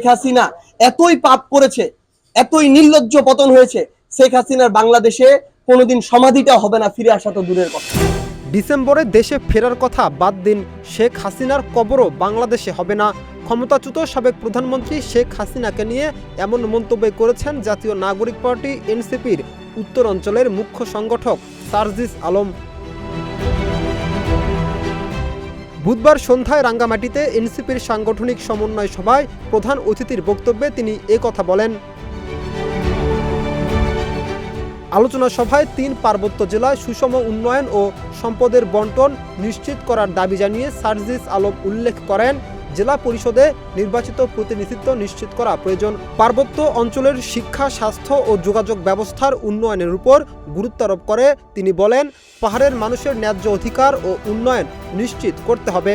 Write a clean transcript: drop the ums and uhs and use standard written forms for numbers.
হাসিনা এতই পাপ করেছে, এতই নির্লজ্জ পতন হয়েছে, শেখ হাসিনার বাংলাদেশে কোনোদিন সমাধিটা হবে না, ফিরে আসা তো দূরের কথা। ডিসেম্বরে দেশে ফেরার কথা বাদ দিন, শেখ হাসিনার কবরও বাংলাদেশে হবে না। ক্ষমতাচ্যুত সাবেক প্রধানমন্ত্রী শেখ হাসিনাকে নিয়ে এমন মন্তব্য করেছেন জাতীয় নাগরিক পার্টি এনসিপির উত্তরাঞ্চলের মুখ্য সংগঠক সার্জিস আলম। বুধবার সন্ধ্যায় রাঙ্গামাটিতে এনসিপির সাংগঠনিক সমন্বয় সভায় প্রধান অতিথির বক্তব্যে তিনি কথা বলেন। আলোচনা সভায় ৩ পার্বত্য জেলায় সুষম উন্নয়ন ও সম্পদের বন্টন নিশ্চিত করার দাবি জানিয়ে সার্জিস আলম উল্লেখ করেন, জেলা পরিষদে নির্বাচিত প্রতিনিধিত্ব নিশ্চিত করা প্রয়োজন। পার্বত্য অঞ্চলের শিক্ষা, স্বাস্থ্য ও যোগাযোগ ব্যবস্থার উন্নয়নের উপর গুরুত্ব আরোপ করে তিনি বলেন, পাহাড়ের মানুষের ন্যায্য অধিকার ও উন্নয়ন নিশ্চিত করতে হবে।